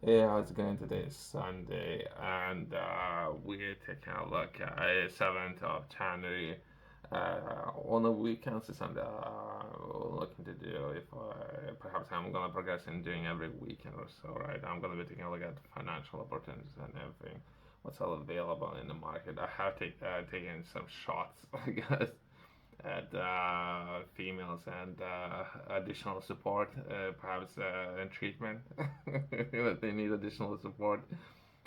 Yeah, how's it going today? Is Sunday, and we're taking a look at 7th of January. On the weekends is something looking to do. If perhaps I'm gonna progress in doing every weekend or so, right? I'm gonna be taking a look at financial opportunities and everything, what's all available in the market. I have taken some shots, I guess, at females and additional support, perhaps and treatment that they need additional support.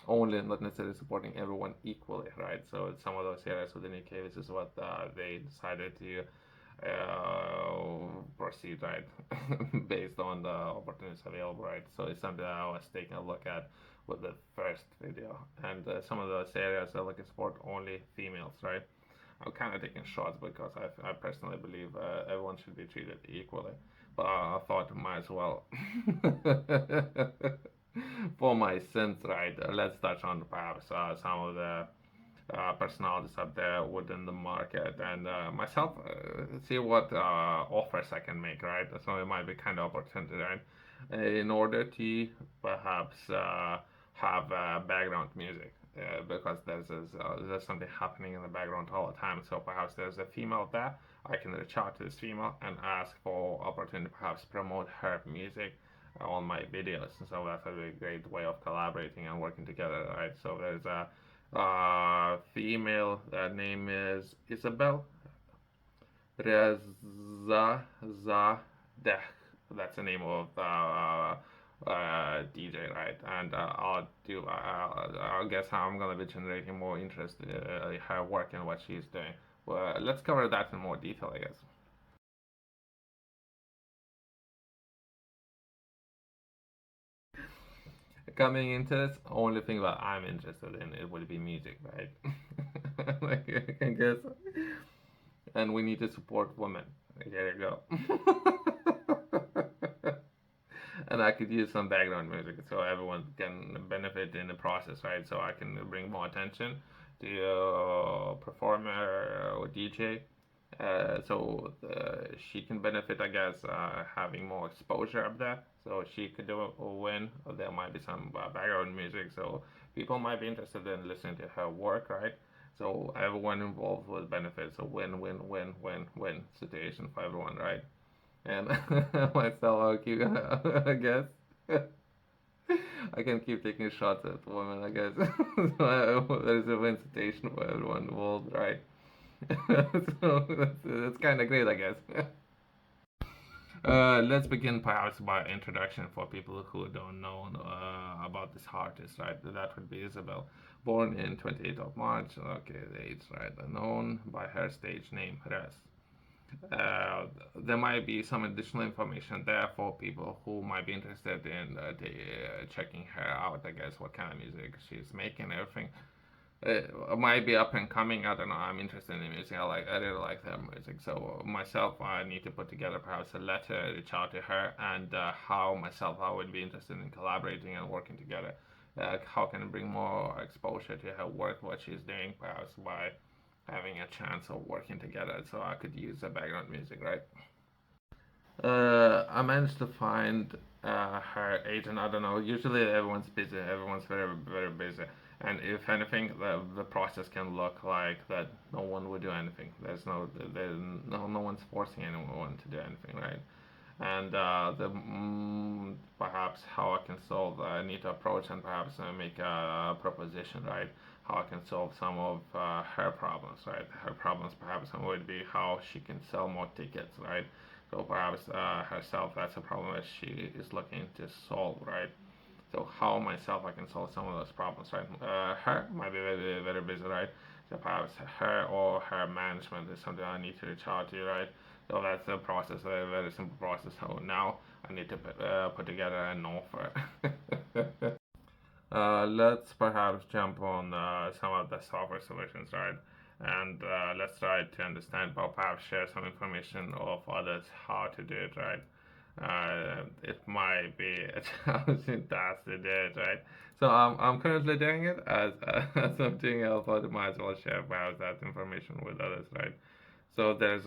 Only not necessarily supporting everyone equally, right? So some of those areas within EKs is what they decided to proceed, right, based on the opportunities available, right? So it's something that I was taking a look at with the first video, and some of those areas are looking support only females, right? I'm kind of taking shots because I personally believe everyone should be treated equally. But I thought might as well, for my sins, right? Let's touch on perhaps some of the personalities out there within the market and myself, see what offers I can make, right? So it might be kind of opportunity, right? In order to perhaps have background music. Because there's something happening in the background all the time. So perhaps there's a female there. I can reach out to this female and ask for opportunity to perhaps promote her music on my videos. So that's a really great way of collaborating and working together, right? So there's a female. That name is Isabelle. Rezazadeh. That's the name of DJ, right? And I'll guess how I'm gonna be generating more interest in her work and what she's doing. Well, let's cover that in more detail, I guess. Coming into this, only thing that I'm interested in it would be music, right? Like I can guess, and we need to support women. There you go. And I could use some background music so everyone can benefit in the process, right? So I can bring more attention to performer or DJ. She can benefit, I guess, having more exposure up there. So she could do a win. There might be some background music, so people might be interested in listening to her work, right? So everyone involved will benefit. So win, win, win, win, win situation for everyone, right? And myself, I'll keep, I guess. I can keep taking shots at women, I guess. There's a win situation for everyone involved, right? So that's kind of great, I guess. Let's begin perhaps by introduction for people who don't know about this artist, right? That would be Isabelle, born in 28th of March. Okay, the age, right? Known by her stage name, Rezz. Uh, there might be some additional information there for people who might be interested in checking her out. I guess what kind of music she's making, everything. It might be up and coming. I don't know. I'm interested in music. I really like her music. So myself, I need to put together perhaps a letter, reach out to her, and how myself I would be interested in collaborating and working together. How can I bring more exposure to her work, what she's doing, perhaps by having a chance of working together. So I could use the background music, right? I managed to find her agent. I don't know. Usually everyone's busy. Everyone's very very busy. And if anything, the process can look like that no one would do anything. There's no one's forcing anyone to do anything, right? And perhaps how I can solve. I need to approach and perhaps make a proposition, right? How I can solve some of her problems, right? Her problems perhaps would be how she can sell more tickets, right? So perhaps herself, that's a problem that she is looking to solve, right? So how myself I can solve some of those problems, right? Her might be very very busy, right? So perhaps her or her management is something I need to reach out to, right? So that's a process, a very, very simple process. So now I need to put together an offer. Let's perhaps jump on some of the software solutions, right? And let's try to understand, or perhaps share some information of others how to do it, right? It might be a challenging task to do it, right? So I'm currently doing it as I'm doing it. I thought I might as well share perhaps that information with others, right? So there's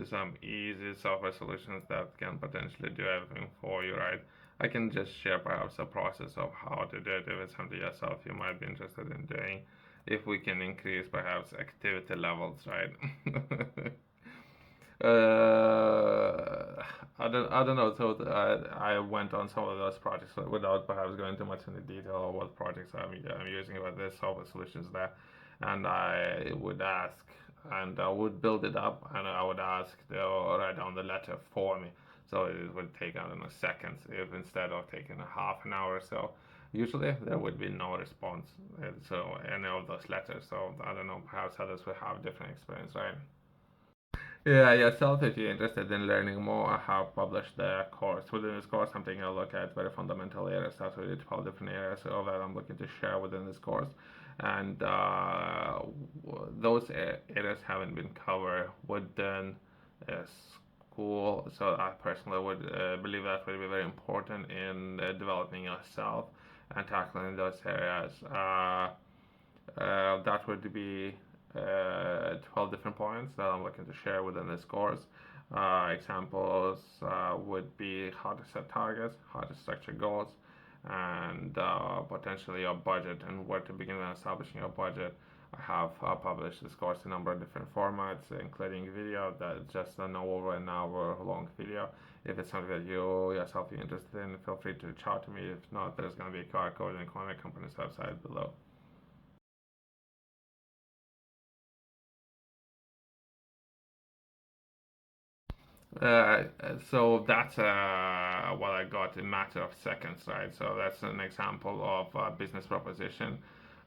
some easy software solutions that can potentially do everything for you, right? I can just share perhaps a process of how to do it if it's something yourself you might be interested in doing. If we can increase perhaps activity levels, right? I don't know. So I went on some of those projects without perhaps going too much into detail of what projects I'm using, but there's software solutions there, and I would ask, and I would build it up, and I would ask to write down the letter for me. So it would take, I don't know, seconds if instead of taking a half an hour or so. Usually there would be no response. So any of those letters. So I don't know, perhaps others will have different experience, right? Yeah, yourself, if you're interested in learning more, I have published the course. Within this course, I'm taking a look at very fundamental areas, that's really 12 different areas of that I'm looking to share within this course. And those areas haven't been covered within school, so I personally would believe that would be very important in developing yourself and tackling those areas. That would be 12 different points that I'm looking to share within this course. Examples would be how to set targets, how to structure goals, and potentially your budget and where to begin establishing your budget. I have published this course in a number of different formats, including video. That's just an over an hour long video. If it's something that you yourself are interested in, feel free to reach out to me. If not, there's going to be a QR code in my company's website below. So that's what I got in matter of seconds, right? So that's an example of a business proposition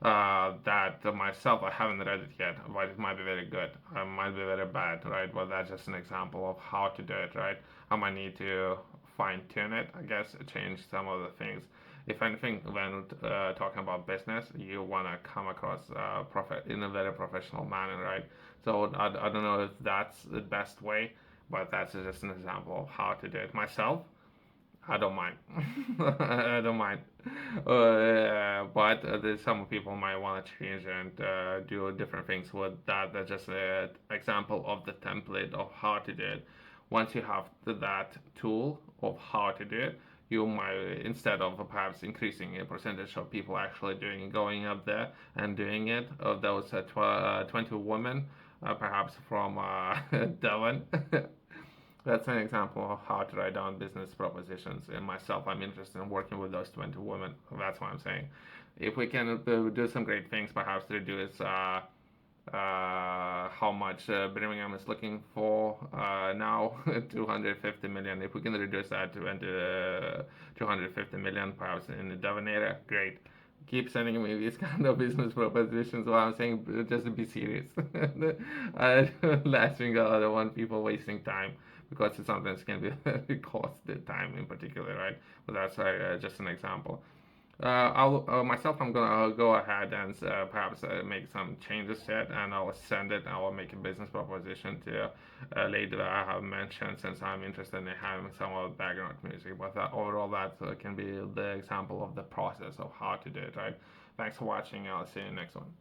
that myself I haven't read it yet, but it might be very good, might be very bad, right? But that's just an example of how to do it, right? I might need to fine tune it, I guess, change some of the things. If anything, when talking about business, you want to come across in a very professional manner, right? So I don't know if that's the best way, but that's just an example of how to do it myself. I don't mind. I don't mind. But there's some people might want to change and do different things with that. That's just an example of the template of how to do it. Once you have that tool of how to do it, you might, instead of perhaps increasing a percentage of people actually doing going up there and doing it, of those 20 women, perhaps from Devon. That's an example of how to write down business propositions. And myself, I'm interested in working with those 20 women. That's what I'm saying. If we can do some great things, perhaps reduce how much Birmingham is looking for now, 250 million. If we can reduce that to 250 million, perhaps in the Devon area, great. Keep sending me these kind of business propositions. What I'm saying, just to be serious. I don't laughing. I don't want people wasting time because it sometimes can be cost the time in particular, right? But that's just an example. I'll myself. I'm gonna go ahead and perhaps make some changes to it, and I'll send it. I will make a business proposition to a lady that I have mentioned since I'm interested in having some of the background music. But overall, that can be the example of the process of how to do it. Right. Thanks for watching. I'll see you next one.